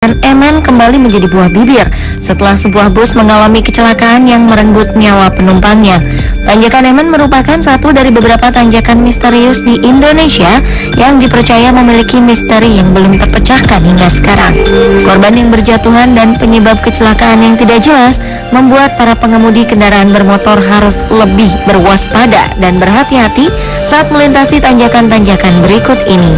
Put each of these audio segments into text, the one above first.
MN kembali menjadi buah bibir setelah sebuah bus mengalami kecelakaan yang merenggut nyawa penumpangnya. Tanjakan MN merupakan satu dari beberapa tanjakan misterius di Indonesia yang dipercaya memiliki misteri yang belum terpecahkan hingga sekarang. Korban yang berjatuhan dan penyebab kecelakaan yang tidak jelas membuat para pengemudi kendaraan bermotor harus lebih berwaspada dan berhati-hati saat melintasi tanjakan-tanjakan berikut ini.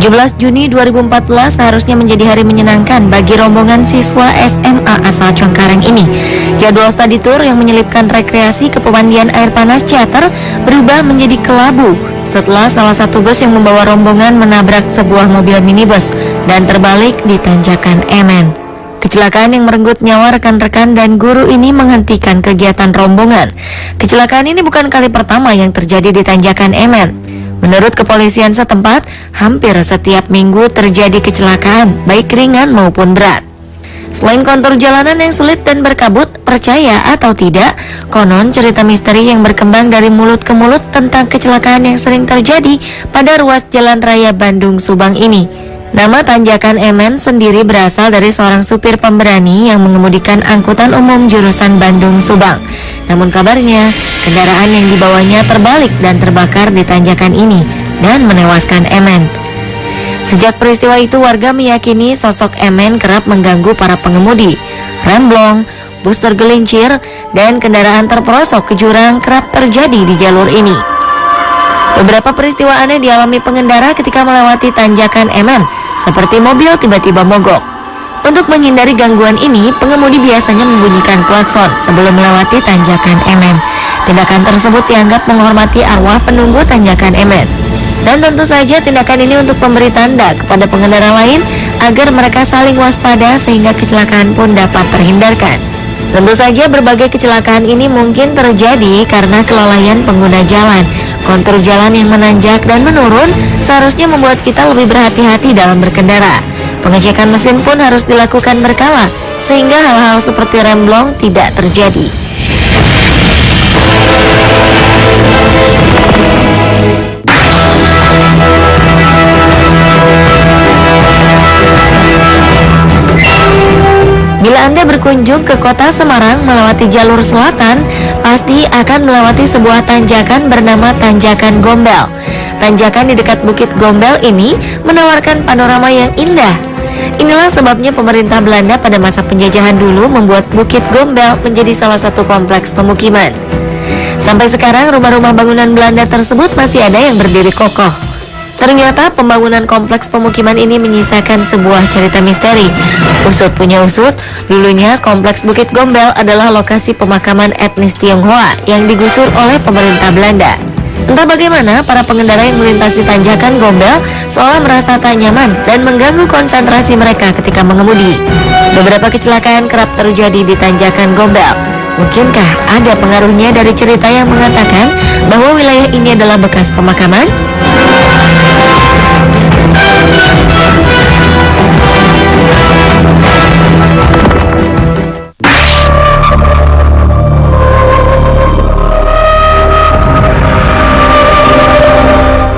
17 Juni 2014 seharusnya menjadi hari menyenangkan bagi rombongan siswa SMA asal Cengkareng ini. Jadwal study tour yang menyelipkan rekreasi ke pemandian air panas Ciater berubah menjadi kelabu setelah salah satu bus yang membawa rombongan menabrak sebuah mobil minibus dan terbalik di tanjakan MN. Kecelakaan yang merenggut nyawa rekan-rekan dan guru ini menghentikan kegiatan rombongan. Kecelakaan ini bukan kali pertama yang terjadi di tanjakan MN. Menurut kepolisian setempat, hampir setiap minggu terjadi kecelakaan, baik ringan maupun berat. Selain kontur jalanan yang sulit dan berkabut, percaya atau tidak, konon cerita misteri yang berkembang dari mulut ke mulut tentang kecelakaan yang sering terjadi pada ruas Jalan Raya Bandung Subang ini. Nama tanjakan MN sendiri berasal dari seorang supir pemberani yang mengemudikan angkutan umum jurusan Bandung Subang. Namun kabarnya, kendaraan yang dibawanya terbalik dan terbakar di tanjakan ini dan menewaskan MN. Sejak peristiwa itu, warga meyakini sosok MN kerap mengganggu para pengemudi. Remblong, bus tergelincir, dan kendaraan terperosok ke jurang kerap terjadi di jalur ini. Beberapa peristiwa aneh dialami pengendara ketika melewati tanjakan MN, seperti mobil tiba-tiba mogok. Untuk menghindari gangguan ini, pengemudi biasanya membunyikan klakson sebelum melewati tanjakan MN. Tindakan tersebut dianggap menghormati arwah penunggu tanjakan MN. Dan tentu saja tindakan ini untuk memberi tanda kepada pengendara lain agar mereka saling waspada sehingga kecelakaan pun dapat terhindarkan. Tentu saja berbagai kecelakaan ini mungkin terjadi karena kelalaian pengguna jalan. Kontur jalan yang menanjak dan menurun seharusnya membuat kita lebih berhati-hati dalam berkendara. Pengecekan mesin pun harus dilakukan berkala sehingga hal-hal seperti remblong tidak terjadi. Bila Anda berkunjung ke kota Semarang melewati jalur selatan, pasti akan melewati sebuah tanjakan bernama Tanjakan Gombel. Tanjakan di dekat Bukit Gombel ini menawarkan panorama yang indah. Inilah sebabnya pemerintah Belanda pada masa penjajahan dulu membuat Bukit Gombel menjadi salah satu kompleks pemukiman. Sampai sekarang rumah-rumah bangunan Belanda tersebut masih ada yang berdiri kokoh. Ternyata pembangunan kompleks pemukiman ini menyisakan sebuah cerita misteri. Usut punya usut, dulunya kompleks Bukit Gombel adalah lokasi pemakaman etnis Tionghoa yang digusur oleh pemerintah Belanda. Entah bagaimana para pengendara yang melintasi tanjakan Gombel seolah merasa tak nyaman dan mengganggu konsentrasi mereka ketika mengemudi. Beberapa kecelakaan kerap terjadi di tanjakan Gombel. Mungkinkah ada pengaruhnya dari cerita yang mengatakan bahwa wilayah ini adalah bekas pemakaman?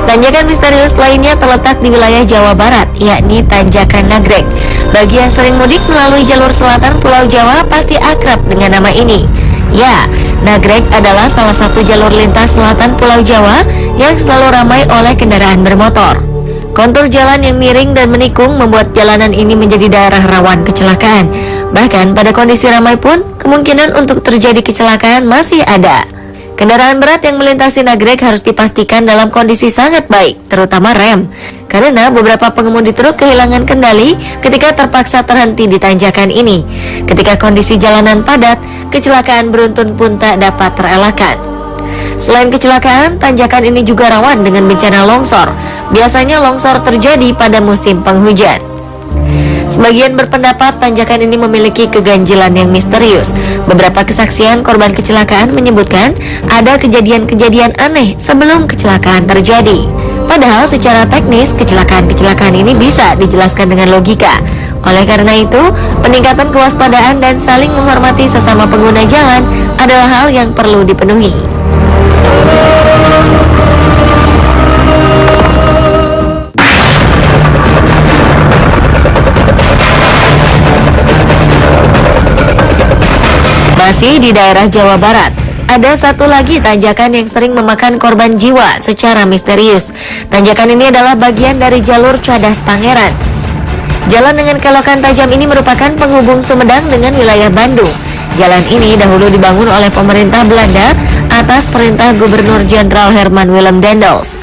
Tanjakan misterius lainnya terletak di wilayah Jawa Barat, yakni Tanjakan Nagreg. Bagi yang sering mudik melalui jalur selatan Pulau Jawa pasti akrab dengan nama ini. Ya, Nagreg adalah salah satu jalur lintas selatan Pulau Jawa yang selalu ramai oleh kendaraan bermotor. Kontur jalan yang miring dan menikung membuat jalanan ini menjadi daerah rawan kecelakaan. Bahkan pada kondisi ramai pun, kemungkinan untuk terjadi kecelakaan masih ada. Kendaraan berat yang melintasi Nagreg harus dipastikan dalam kondisi sangat baik, terutama rem. Karena beberapa pengemudi truk kehilangan kendali ketika terpaksa terhenti di tanjakan ini. Ketika kondisi jalanan padat, kecelakaan beruntun pun tak dapat terelakkan. Selain kecelakaan, tanjakan ini juga rawan dengan bencana longsor. Biasanya longsor terjadi pada musim penghujan. Sebagian berpendapat tanjakan ini memiliki keganjilan yang misterius. Beberapa kesaksian korban kecelakaan menyebutkan ada kejadian-kejadian aneh sebelum kecelakaan terjadi. Padahal secara teknis kecelakaan-kecelakaan ini bisa dijelaskan dengan logika. Oleh karena itu, peningkatan kewaspadaan dan saling menghormati sesama pengguna jalan adalah hal yang perlu dipenuhi. Masih di daerah Jawa Barat, ada satu lagi tanjakan yang sering memakan korban jiwa secara misterius. Tanjakan ini adalah bagian dari jalur Cadas Pangeran. Jalan dengan kelokan tajam ini merupakan penghubung Sumedang dengan wilayah Bandung. Jalan ini dahulu dibangun oleh pemerintah Belanda atas perintah Gubernur Jenderal Herman Willem Daendels.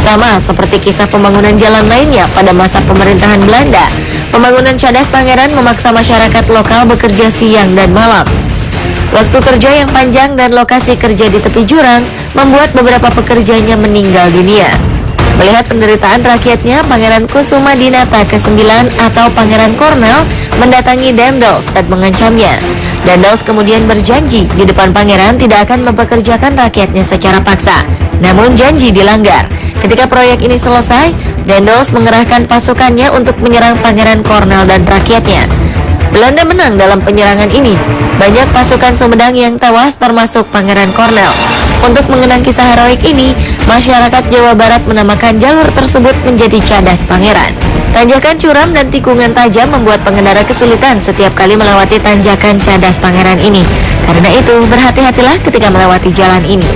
Sama seperti kisah pembangunan jalan lainnya pada masa pemerintahan Belanda, pembangunan Cadas Pangeran memaksa masyarakat lokal bekerja siang dan malam. Waktu kerja yang panjang dan lokasi kerja di tepi jurang membuat beberapa pekerjanya meninggal dunia. Melihat penderitaan rakyatnya, Pangeran Kusuma Dinata ke-9 atau Pangeran Kornel mendatangi Daendels dan mengancamnya. Daendels kemudian berjanji di depan pangeran tidak akan mempekerjakan rakyatnya secara paksa. Namun janji dilanggar. Ketika proyek ini selesai, Daendels mengerahkan pasukannya untuk menyerang Pangeran Kornel dan rakyatnya. Belanda menang dalam penyerangan ini. Banyak pasukan Sumedang yang tewas termasuk Pangeran Kornel. Untuk mengenang kisah heroik ini, masyarakat Jawa Barat menamakan jalur tersebut menjadi Cadas Pangeran. Tanjakan curam dan tikungan tajam membuat pengendara kesulitan setiap kali melewati tanjakan Cadas Pangeran ini. Karena itu, berhati-hatilah ketika melewati jalan ini.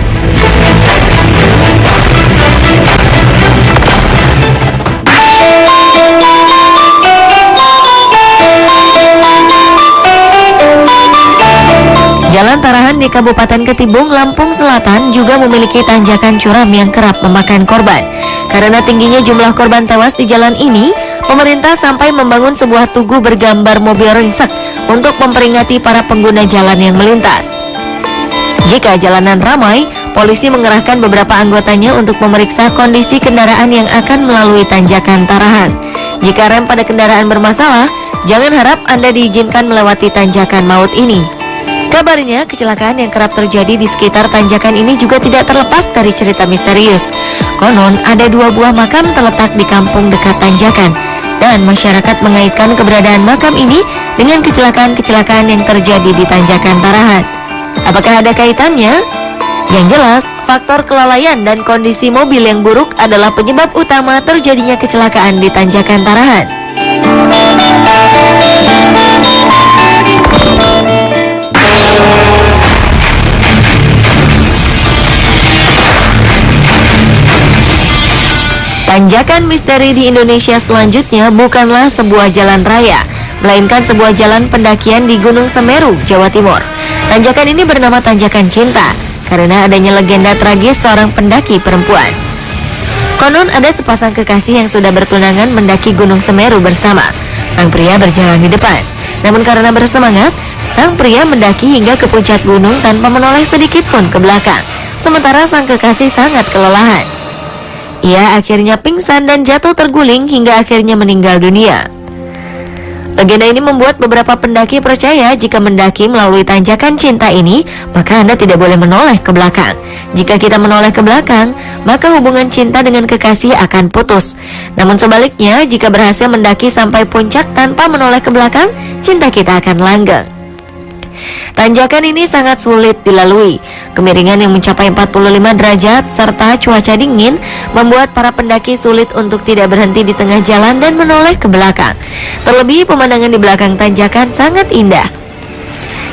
Jalan Tarahan di Kabupaten Ketibung, Lampung Selatan juga memiliki tanjakan curam yang kerap memakan korban. Karena tingginya jumlah korban tewas di jalan ini, pemerintah sampai membangun sebuah tugu bergambar mobil ringsek untuk memperingati para pengguna jalan yang melintas. Jika jalanan ramai, polisi mengerahkan beberapa anggotanya untuk memeriksa kondisi kendaraan yang akan melalui tanjakan Tarahan. Jika rem pada kendaraan bermasalah, jangan harap Anda diizinkan melewati tanjakan maut ini. Kabarnya, kecelakaan yang kerap terjadi di sekitar tanjakan ini juga tidak terlepas dari cerita misterius. Konon, ada 2 buah makam terletak di kampung dekat tanjakan, dan masyarakat mengaitkan keberadaan makam ini dengan kecelakaan-kecelakaan yang terjadi di tanjakan Tarahan. Apakah ada kaitannya? Yang jelas, faktor kelalaian dan kondisi mobil yang buruk adalah penyebab utama terjadinya kecelakaan di tanjakan Tarahan. Tanjakan misteri di Indonesia selanjutnya bukanlah sebuah jalan raya, melainkan sebuah jalan pendakian di Gunung Semeru, Jawa Timur. Tanjakan ini bernama Tanjakan Cinta karena adanya legenda tragis seorang pendaki perempuan. Konon ada sepasang kekasih yang sudah bertunangan mendaki Gunung Semeru bersama. Sang pria berjalan di depan. Namun karena bersemangat, sang pria mendaki hingga ke puncak gunung tanpa menoleh sedikit pun ke belakang. Sementara sang kekasih sangat kelelahan. Ia akhirnya pingsan dan jatuh terguling hingga akhirnya meninggal dunia. Legenda ini membuat beberapa pendaki percaya jika mendaki melalui Tanjakan Cinta ini, maka Anda tidak boleh menoleh ke belakang. Jika kita menoleh ke belakang, maka hubungan cinta dengan kekasih akan putus. Namun sebaliknya, jika berhasil mendaki sampai puncak tanpa menoleh ke belakang, cinta kita akan langgeng. Tanjakan ini sangat sulit dilalui. Kemiringan yang mencapai 45 derajat serta cuaca dingin membuat para pendaki sulit untuk tidak berhenti di tengah jalan dan menoleh ke belakang. Terlebih pemandangan di belakang tanjakan sangat indah.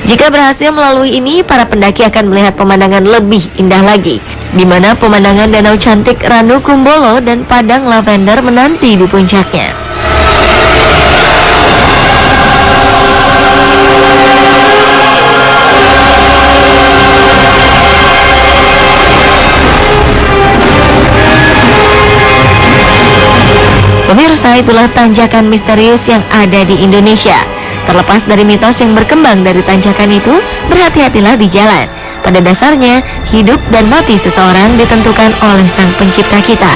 Jika berhasil melalui ini, para pendaki akan melihat pemandangan lebih indah lagi, di mana pemandangan danau cantik Ranu Kumbolo dan padang lavender menanti di puncaknya. Pemirsa, itulah tanjakan misterius yang ada di Indonesia. Terlepas dari mitos yang berkembang dari tanjakan itu, berhati-hatilah di jalan. Pada dasarnya, hidup dan mati seseorang ditentukan oleh Sang Pencipta kita.